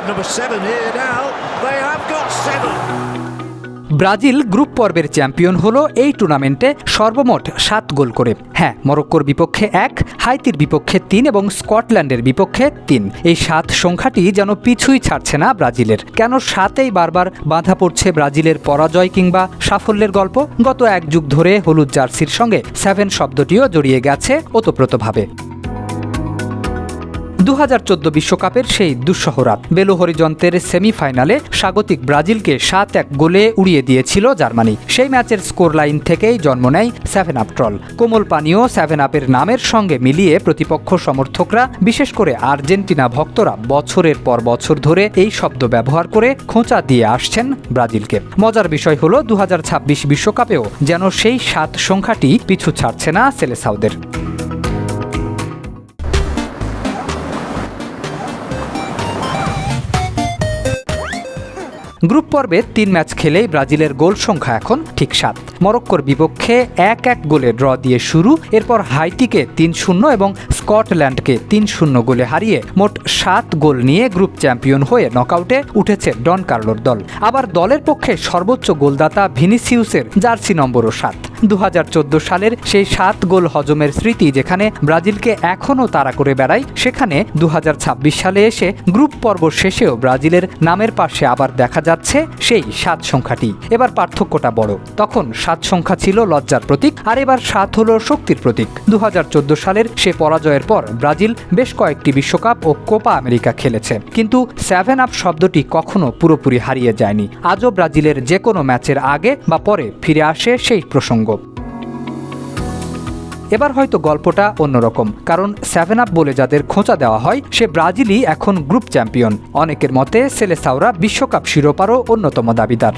number 7 here now. They have got 7. Brazil group পর্বের champion হলো এই টুর্নামেন্টে সর্বমোট 7 গোল করে। হ্যাঁ, মরক্কোর বিপক্ষে 1, হাইতির বিপক্ষে 3 এবং স্কটল্যান্ডের বিপক্ষে 3। এই 7 সংখ্যাটি যেন পিছুই ছাড়ছে না ব্রাজিলের। কেন 7এই বারবার বাঁধা পড়ছে ব্রাজিলের পরাজয় কিংবা সাফল্যের গল্প? গত 1 যুগ ধরে হলুদ জার্সির সঙ্গে 7 শব্দটিও জড়িয়ে গেছে ওতপ্রোতভাবে। 2014 বিশ্বকাপের সেই দুঃসহ রাত, বেলো হরিজন্তের সেমিফাইনালে স্বাগতিক ব্রাজিলকে 7-1 গোলে উড়িয়ে দিয়েছিল জার্মানি। সেই ম্যাচের স্কোর লাইন থেকেই জন্ম নেয় 7 আপ ট্রল। কোমল পানীয় 7 আপের নামের সঙ্গে মিলিয়ে প্রতিপক্ষ সমর্থকরা, বিশেষ করে আর্জেন্টিনা ভক্তরা বছরের পর বছর ধরে এই শব্দ ব্যবহার করে খোঁচা দিয়ে আসছেন ব্রাজিলকে। মজার বিষয় হলো 2026 বিশ্বকাপেও যেন সেই 7 সংখ্যাটি পিছু ছাড়ছে না সেলেসাওদের। গ্রুপ পর্বে 3 ম্যাচ খেলেই ব্রাজিলের গোল সংখ্যা এখন ঠিক 7। মরক্কোর বিপক্ষে 1-1 গোলে ড্র দিয়ে শুরু, এরপর হাইতিকে 3-0 এবং স্কটল্যান্ডকে 3-0 গোলে হারিয়ে মোট 7 গোল নিয়ে গ্রুপ চ্যাম্পিয়ন হয়ে নকআউটে উঠেছে ডন কার্লোর দল। আবার দলের পক্ষে সর্বোচ্চ গোলদাতা ভিনিসিউসের জার্সি নম্বরও 7। 2014 সালের সেই 7 গোল হজমের স্মৃতি যেখানে ব্রাজিলকে এখনও তাড়া করে বেড়ায়, সেখানে 2026 সালে এসে গ্রুপ পর্ব শেষেও ব্রাজিলের নামের পাশে আবার দেখা যাচ্ছে সেই 7 সংখ্যাটি। এবার পার্থক্যটা বড়। তখন 7 সংখ্যা ছিল লজ্জার প্রতীক, আর এবার 7 হলো শক্তির প্রতীক। 2014 সালের সে পরাজয়ের পর ব্রাজিল বেশ কয়েকটি বিশ্বকাপ ও কোপা আমেরিকা খেলেছে, কিন্তু 7 আপ শব্দটি কখনো পুরোপুরি হারিয়ে যায়নি। আজও ব্রাজিলের যে কোনো ম্যাচের আগে বা পরে ফিরে আসে সেই প্রসঙ্গ। এবার হয়তো গল্পটা অন্যরকম, কারণ 7 আপ বলে যাদের খোঁচা দেওয়া হয় সে ব্রাজিলই এখন গ্রুপ চ্যাম্পিয়ন। অনেকের মতে সেলেসাওরা বিশ্বকাপ শিরোপারও অন্যতম দাবিদার।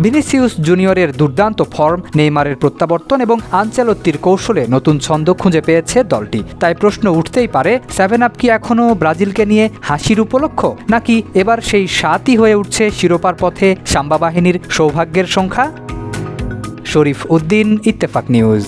ভিনিসিউস জুনিয়রের দুর্দান্ত ফর্ম, নেইমারের প্রত্যাবর্তন এবং আনচেলত্তির কৌশলে নতুন ছন্দ খুঁজে পেয়েছে দলটি। তাই প্রশ্ন উঠতেই পারে, 7 আপ কি এখনও ব্রাজিলকে নিয়ে হাসির উপলক্ষ, নাকি এবার সেই 7ই হয়ে উঠছে শিরোপার পথে সাম্বা বাহিনীর সৌভাগ্যের সংখ্যা? শরীফ উদ্দিন, ইত্তেফাক নিউজ।